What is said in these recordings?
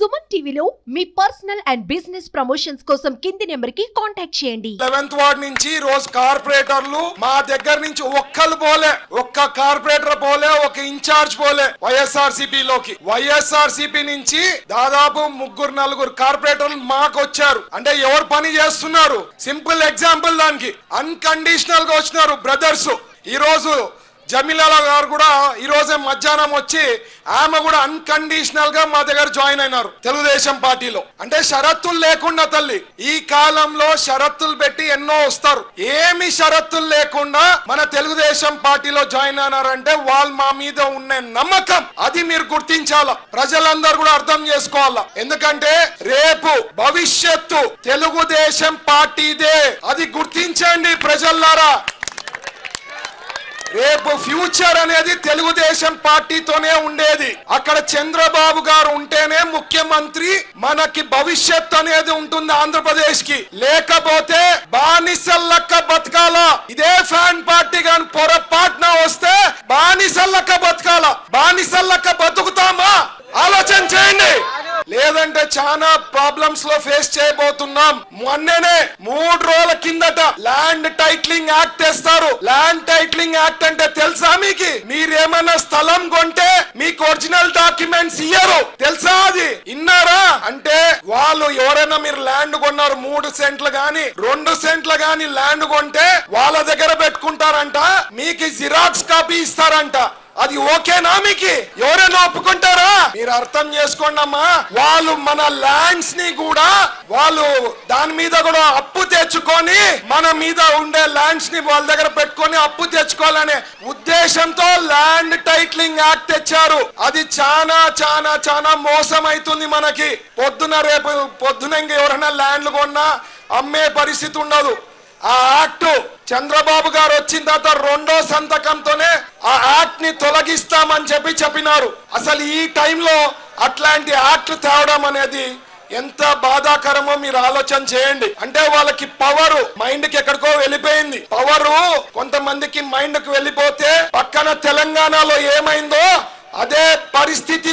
సుమన్ టీవీలో మీ personal and business promotions కోసం కింది నెంబర్ కి కాంటాక్ట్ చేయండి. 11th వార్డ్ నుంచి రోజు కార్పొరేటర్లు మా దగ్గర నుంచి ఒక్కరు పోలే, ఒక్క కార్పొరేటర్ పోలే, ఒక ఇన్ఛార్జ్ పోలే వైఎస్ఆర్సీపీ లోకి. వైఎస్ఆర్సీపీ నుంచి దాదాపు 3-4 కార్పొరేటర్లు మాకు వచ్చారు. అంటే ఎవరు పని చేస్తున్నారు? సింపుల్ ఎగ్జాంపుల్ దానికి అన్కండిషనల్ గా వచ్చినారు బ్రదర్స్. ఈ రోజు జమీలాల గారు కూడా ఈ రోజే మధ్యాహ్నం వచ్చి ఆమె కూడా అన్కండిషనల్ గా మా దగ్గర జాయిన్ అయినారు తెలుగుదేశం పార్టీలో. అంటే షరతులు లేకుండా తల్లి, ఈ కాలంలో షరతులు పెట్టి ఎన్నో వస్తారు. ఏమి షరతులు లేకుండా మన తెలుగుదేశం పార్టీలో జాయిన్ అయినారంటే వాళ్ళు మా మీద ఉన్న నమ్మకం, అది మీరు గుర్తించాలా, ప్రజలందరూ కూడా అర్థం చేసుకోవాలా. ఎందుకంటే రేపు భవిష్యత్తు తెలుగుదేశం పార్టీదే, అది గుర్తించండి ప్రజల్లారా. రేపు ఫ్యూచర్ అనేది తెలుగుదేశం పార్టీతోనే ఉండేది. అక్కడ చంద్రబాబు గారు ఉంటేనే ముఖ్యమంత్రి, మనకి భవిష్యత్ అనేది ఉంటుంది ఆంధ్రప్రదేశ్ కి. లేకపోతే బానిసల్లక్క బతకాల. ఇదే ఫ్యాన్ పార్టీ గాని పొరపాటున వస్తే బానిసల్లక్క బతకాల. బానిసల్లక్క బతుకుతామా? ఆలోచన చేయండి. లేదంటే చాలా ప్రాబ్లమ్స్ లో ఫేస్ చేయబోతున్నాం. మొన్ననే 3 రోజుల కిందట ల్యాండ్ టైటిలింగ్ యాక్ట్ తెస్తారు. ల్యాండ్ టైటిలింగ్ యాక్ట్ అంటే తెలుసా మీకు? మీరేమైనా స్థలం కొంటే మీకు ఒరిజినల్ డాక్యుమెంట్స్ ఇయ్యరు, తెలుసా? అది ఇన్నారా? అంటే వాళ్ళు ఎవరైనా మీరు ల్యాండ్ కొన్నారు 3 సెంట్లు గాని 2 సెంట్లు గాని ల్యాండ్ కొంటే వాళ్ళ దగ్గర పెట్టుకుంటారంట, మీకు జిరాక్స్ కాపీ ఇస్తారంట. అది ఓకేనా? మీకు ఎవరైనా ఒప్పుకుంటారా? మీరు అర్థం చేసుకోండి అమ్మా. వాళ్ళు మన ల్యాండ్స్ ని కూడా వాళ్ళు దాని మీద కూడా అప్పు తెచ్చుకొని మన మీద ఉండే ల్యాండ్స్ ని వాళ్ళ దగ్గర పెట్టుకొని అప్పు తెచ్చుకోవాలనే ఉద్దేశంతో ల్యాండ్ టైటిలింగ్ యాక్ట్ తెచ్చారు. అది చాలా చాలా చాలా మోసం అవుతుంది మనకి. రేపు పొద్దున ఇంకా ఎవరైనా ల్యాండ్లు కొన్నా అమ్మే పరిస్థితి ఉండదు. ఆ యాక్ట్ చంద్రబాబు గారు వచ్చిన తర్వాత 2వ సంతకంతోనే ఆ యాక్ట్ ని తొలగిస్తామని చెప్పినారు. అసలు ఈ టైంలో అట్లాంటి యాక్ట్ తేవడం అనేది ఎంత బాధాకరమో మీరు ఆలోచన చేయండి. అంటే వాళ్ళకి పవర్ మైండ్ కి ఎక్కడికో వెళ్ళిపోయింది. పవరు కొంతమందికి మైండ్ కి వెళ్ళిపోతే పక్కన తెలంగాణలో ఏమైందో అదే పరిస్థితి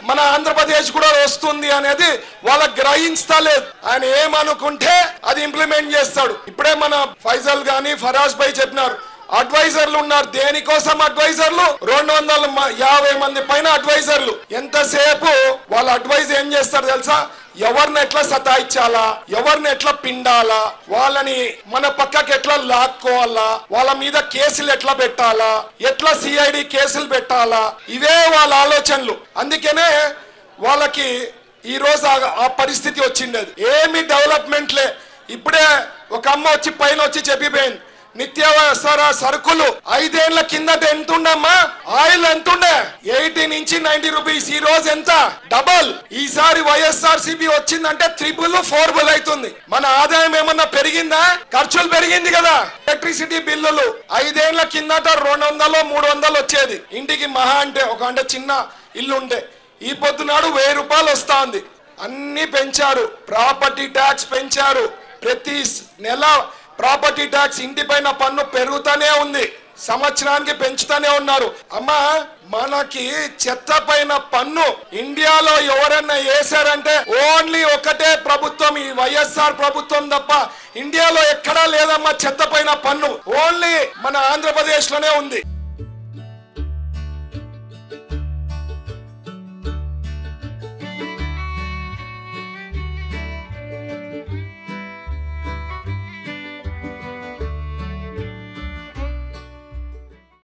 మన ఆంధ్రప్రదేశ్ కూడా వస్తుంది అనేది వాళ్ళకి గ్రహించలేదు. ఆయన ఏమనుకుంటే అది ఇంప్లిమెంట్ చేస్తాడు. ఇప్పుడే మన ఫైజల్ గాని ఫరాజ్ భాయ్ చెప్పినారు, అడ్వైజర్లు ఉన్నారు. దేనికోసం అడ్వైజర్లు? 250 మంది పైన అడ్వైజర్లు. ఎంతసేపు వాళ్ళ అడ్వైజ్ ఏం చేస్తారు తెలుసా? ఎవరిని ఎట్లా సతాయించాలా, ఎవరిని ఎట్లా పిండాలా, వాళ్ళని మన పక్కకి ఎట్లా లాక్కోవాలా, వాళ్ళ మీద కేసులు ఎట్లా పెట్టాలా, ఎట్లా సిఐడి కేసులు పెట్టాలా, ఇవే వాళ్ళ ఆలోచనలు. అందుకనే వాళ్ళకి ఈ రోజు ఆ పరిస్థితి వచ్చిండేది. ఏమి డెవలప్మెంట్లే. ఇప్పుడే ఒక అమ్మ వచ్చి పైన వచ్చి చెప్పిపోయింది, నిత్యావసర సరుకులు 5 ఏళ్ల కిందట ఎంతుండమ్మా? ఆయిల్ ఎంతుండే? 80 నుంచి 90 రూపీస్. ఈ రోజు ఎంత? డబల్. ఈసారి వైఎస్ఆర్సీపీ వచ్చిందంటే 3-4 అవుతుంది. మన ఆదాయం ఏమన్నా పెరిగిందా? ఖర్చులు పెరిగింది కదా. ఎలక్ట్రిసిటీ బిల్లులు 5 ఏళ్ల కిందట 200-300 వచ్చేది ఇంటికి. మహా అంటే చిన్న ఇల్లు ఉండే ఈ పొద్దునాడు 1000 రూపాయలు వస్తా ఉంది. అన్ని పెంచారు. ప్రాపర్టీ ట్యాక్స్ పెంచారు. ప్రతి నెల ప్రాపర్టీ ట్యాక్స్, ఇంటి పైన పన్ను పెరుగుతూనే ఉంది. సంవత్సరానికి పెంచుతూనే ఉన్నారు. అమ్మా, మనకి చెత్త పైన పన్ను ఇండియాలో ఎవరన్నా వేశారంటే ఓన్లీ ఒకటే ప్రభుత్వం, ఈ వైఎస్ఆర్ ప్రభుత్వం తప్ప ఇండియాలో ఎక్కడా లేదమ్మా చెత్త పైన పన్ను. ఓన్లీ మన ఆంధ్రప్రదేశ్ లోనే ఉంది.